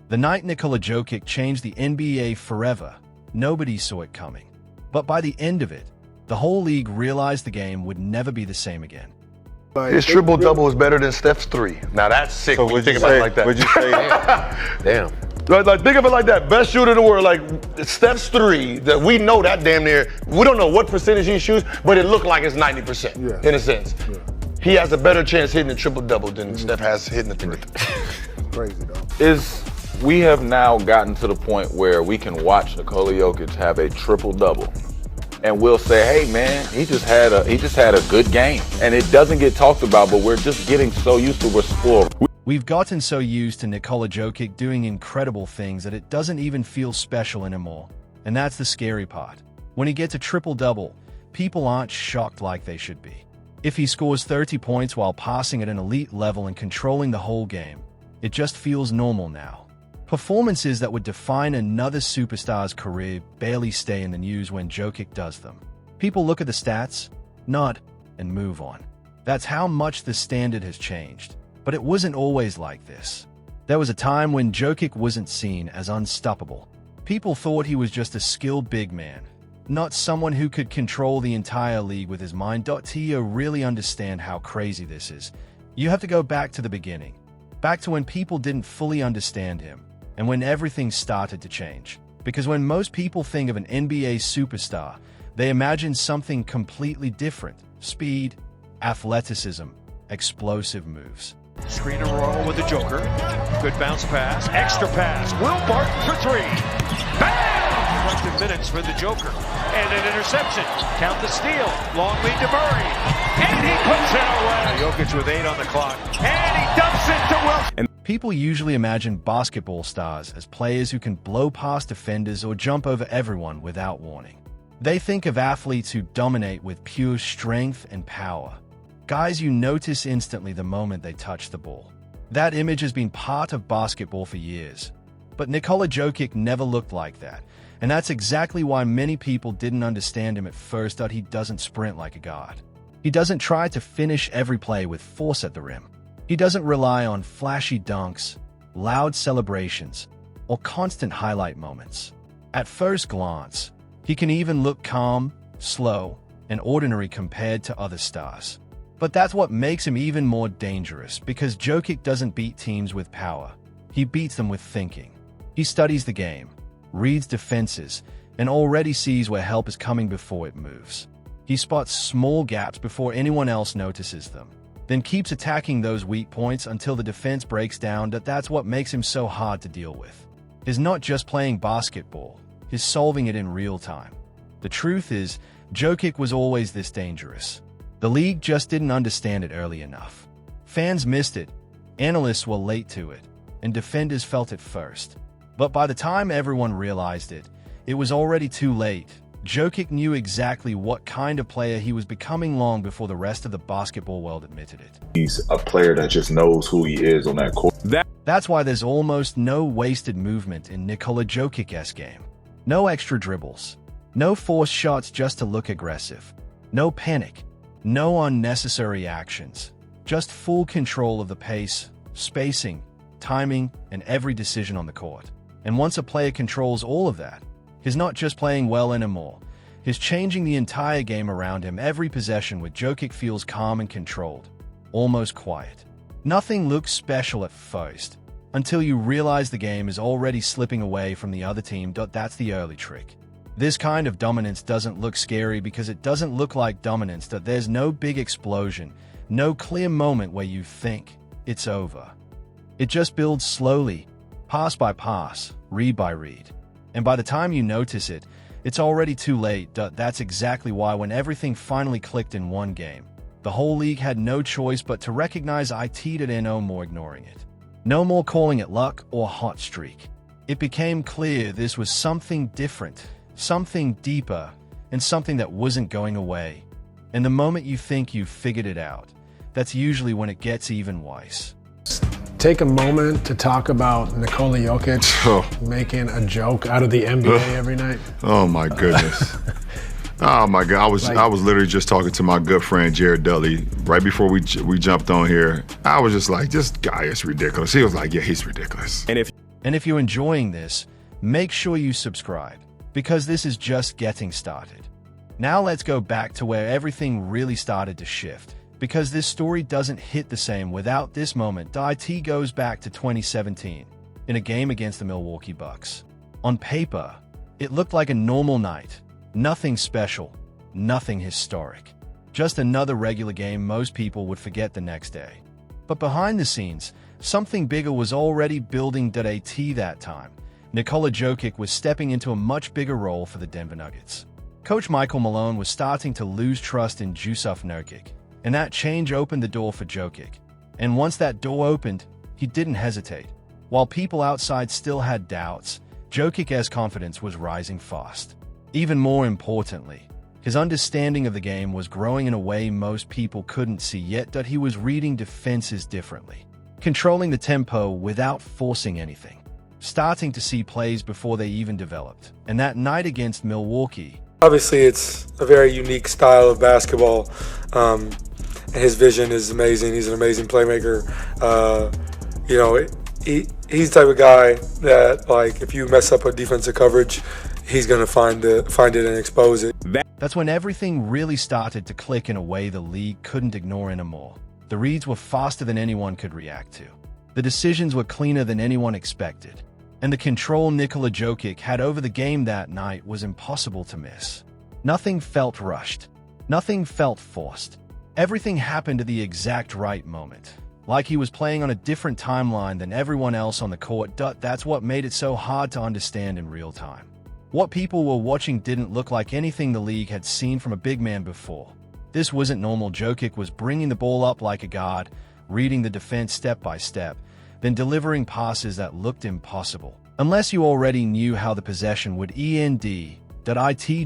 The night Nikola Jokić changed the NBA forever, nobody saw it coming. But by the end of it, the whole league realized the game would never be the same again. His triple-double is better than Steph's three. Now that's sick when you think about it like that. Would you say, damn. Like, think of it like that. Best shooter in the world, like Steph's three, that we know that damn near, we don't know what percentage he shoots, but it looked like it's 90% in a sense. Yeah. He has a better chance hitting a triple-double than Steph has hitting the three. Crazy, though. We have now gotten to the point where we can watch Nikola Jokić have a triple-double, and we'll say, hey man, he just had a good game. And it doesn't get talked about, but we're just getting so used to, we're spoiled. We've gotten so used to Nikola Jokić doing incredible things that it doesn't even feel special anymore. And that's the scary part. When he gets a triple-double, people aren't shocked like they should be. If he scores 30 points while passing at an elite level and controlling the whole game, it just feels normal now. Performances that would define another superstar's career barely stay in the news when Jokić does them. People look at the stats, nod, and move on. That's how much the standard has changed. But it wasn't always like this. There was a time when Jokić wasn't seen as unstoppable. People thought he was just a skilled big man, not someone who could control the entire league with his mind. To really understand how crazy this is, you have to go back to the beginning, back to when people didn't fully understand him, and when everything started to change. Because when most people think of an NBA superstar, they imagine something completely different: speed, athleticism, explosive moves. Screen and roll with the Joker. Good bounce pass. Extra pass. Will Barton for three. Bam! Collective minutes for the Joker. And an interception. Count the steal. Long lead to Murray. And he puts it away. Jokic with 8 on the clock. And he dumps it to Wilson. People usually imagine basketball stars as players who can blow past defenders or jump over everyone without warning. They think of athletes who dominate with pure strength and power. Guys you notice instantly the moment they touch the ball. That image has been part of basketball for years. But Nikola Jokić never looked like that, and that's exactly why many people didn't understand him at first. He doesn't sprint like a guard. He doesn't try to finish every play with force at the rim. He doesn't rely on flashy dunks, loud celebrations, or constant highlight moments. At first glance, he can even look calm, slow, and ordinary compared to other stars. But that's what makes him even more dangerous, because Jokić doesn't beat teams with power. He beats them with thinking. He studies the game, reads defenses, and already sees where help is coming before it moves. He spots small gaps before anyone else notices them, then keeps attacking those weak points until the defense breaks down. That's what makes him so hard to deal with. He's not just playing basketball, he's solving it in real time. The truth is, Jokić was always this dangerous. The league just didn't understand it early enough. Fans missed it, analysts were late to it, and defenders felt it first. But by the time everyone realized it, it was already too late. Jokić knew exactly what kind of player he was becoming long before the rest of the basketball world admitted it. He's a player that just knows who he is on that court. That's why there's almost no wasted movement in Nikola Jokic's game. No extra dribbles. No forced shots just to look aggressive. No panic. No unnecessary actions. Just full control of the pace, spacing, timing, and every decision on the court. And once a player controls all of that, he's not just playing well anymore. He's changing the entire game around him. Every possession with Jokić feels calm and controlled, almost quiet. Nothing looks special at first, until you realize the game is already slipping away from the other team. That's the early trick. This kind of dominance doesn't look scary because it doesn't look like dominance. There's no big explosion, no clear moment where you think it's over. It just builds slowly, pass by pass, read by read. And by the time you notice it, it's already too late. That's exactly why when everything finally clicked in one game, the whole league had no choice but to recognize it and no more ignoring it. No more calling it luck or hot streak. It became clear this was something different, something deeper, and something that wasn't going away. And the moment you think you've figured it out, that's usually when it gets even worse. Take a moment to talk about Nikola Jokić making a joke out of the NBA every night. Oh my goodness. Oh my God, I was literally just talking to my good friend Jared Dudley right before we jumped on here. I was just like, this guy is ridiculous. He was like, yeah, he's ridiculous. And And if you're enjoying this, make sure you subscribe, because this is just getting started. Now let's go back to where everything really started to shift, because this story doesn't hit the same without this moment. It goes back to 2017, in a game against the Milwaukee Bucks. On paper, it looked like a normal night. Nothing special, nothing historic. Just another regular game most people would forget the next day. But behind the scenes, something bigger was already building. That time, Nikola Jokić was stepping into a much bigger role for the Denver Nuggets. Coach Michael Malone was starting to lose trust in Jusuf Nurkic, and that change opened the door for Jokic. And once that door opened, he didn't hesitate. While people outside still had doubts, Jokic's confidence was rising fast. Even more importantly, his understanding of the game was growing in a way most people couldn't see yet. He was reading defenses differently, controlling the tempo without forcing anything, starting to see plays before they even developed. And that night against Milwaukee, obviously it's a very unique style of basketball. His vision is amazing. He's an amazing playmaker. He's the type of guy that, like, if you mess up a defensive coverage, he's going to find it and expose it. That's when everything really started to click in a way the league couldn't ignore anymore. The reads were faster than anyone could react to. The decisions were cleaner than anyone expected. And the control Nikola Jokić had over the game that night was impossible to miss. Nothing felt rushed. Nothing felt forced. Everything happened at the exact right moment, like he was playing on a different timeline than everyone else on the court. That's what made it so hard to understand in real time. What people were watching didn't look like anything the league had seen from a big man before. This wasn't normal. Jokić was bringing the ball up like a guard, reading the defense step by step, then delivering passes that looked impossible. Unless you already knew how the possession would end, it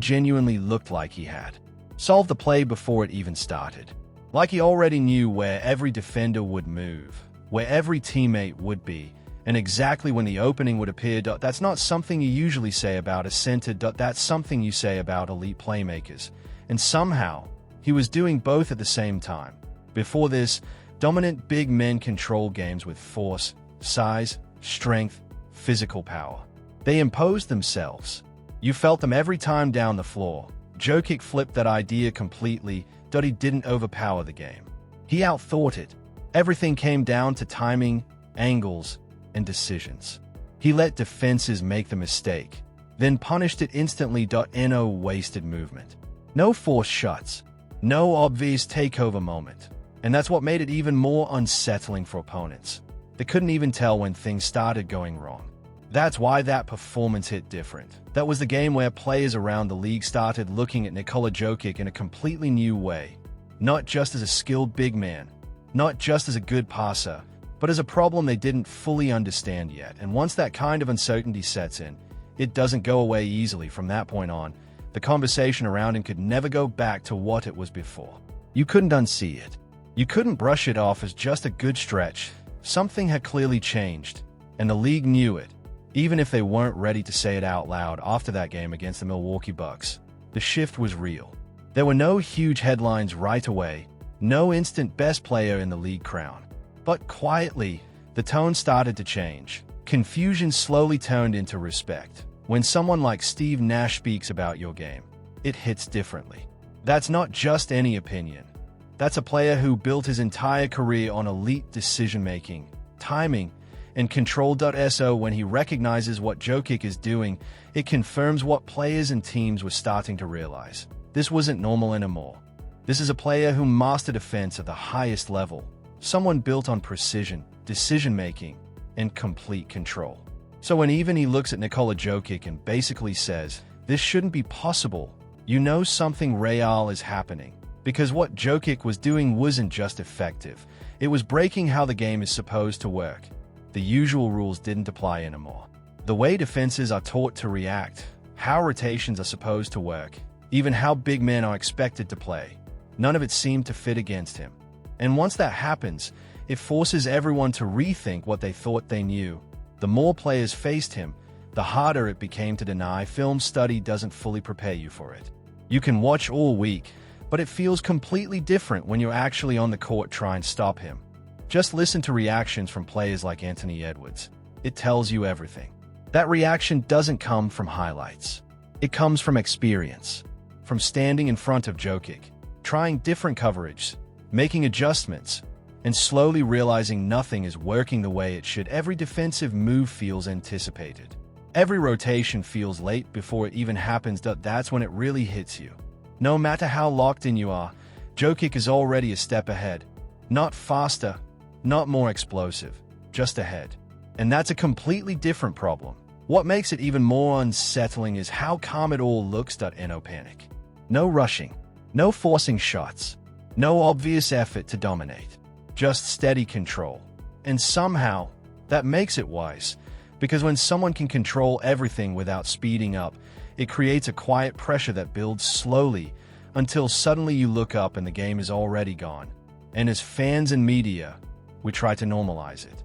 genuinely looked like he had solved the play before it even started. Like he already knew where every defender would move, where every teammate would be, and exactly when the opening would appear. That's not something you usually say about a center. That's something you say about elite playmakers. And somehow, he was doing both at the same time. Before this, dominant big men controlled games with force, size, strength, physical power. They imposed themselves. You felt them every time down the floor. Jokić flipped that idea completely. He didn't overpower the game. He outthought it. Everything came down to timing, angles, and decisions. He let defenses make the mistake, then punished it instantly. No wasted movement. No forced shots. No obvious takeover moment. And that's what made it even more unsettling for opponents. They couldn't even tell when things started going wrong. That's why that performance hit different. That was the game where players around the league started looking at Nikola Jokić in a completely new way. Not just as a skilled big man, not just as a good passer, but as a problem they didn't fully understand yet. And once that kind of uncertainty sets in, it doesn't go away easily. From that point on, the conversation around him could never go back to what it was before. You couldn't unsee it. You couldn't brush it off as just a good stretch. Something had clearly changed, and the league knew it, even if they weren't ready to say it out loud. After that game against the Milwaukee Bucks, the shift was real. There were no huge headlines right away, no instant best player in the league crown. But quietly, the tone started to change. Confusion slowly turned into respect. When someone like Steve Nash speaks about your game, it hits differently. That's not just any opinion. That's a player who built his entire career on elite decision-making, timing, and control. So when he recognizes what Jokić is doing, it confirms what players and teams were starting to realize. This wasn't normal anymore. This is a player who mastered defense at the highest level. Someone built on precision, decision-making, and complete control. So when even he looks at Nikola Jokić and basically says, "This shouldn't be possible," you know something real is happening. Because what Jokić was doing wasn't just effective, it was breaking how the game is supposed to work. The usual rules didn't apply anymore. The way defenses are taught to react, how rotations are supposed to work, even how big men are expected to play, none of it seemed to fit against him. And once that happens, it forces everyone to rethink what they thought they knew. The more players faced him, the harder it became to deny. Film study doesn't fully prepare you for it. You can watch all week, but it feels completely different when you're actually on the court trying to stop him. Just listen to reactions from players like Anthony Edwards. it tells you everything. That reaction doesn't come from highlights. It comes from experience, from standing in front of Jokic, trying different coverage, making adjustments, and slowly realizing nothing is working the way it should. Every defensive move feels anticipated. Every rotation feels late before it even happens. That's when it really hits you. No matter how locked in you are, Jokic is already a step ahead. Not faster, not more explosive, just ahead. And that's a completely different problem. What makes it even more unsettling is how calm it all looks. No panic. No rushing. No forcing shots. No obvious effort to dominate. Just steady control. And somehow, that makes it wise. Because when someone can control everything without speeding up, it creates a quiet pressure that builds slowly until suddenly you look up and the game is already gone. And as fans and media, we try to normalize it.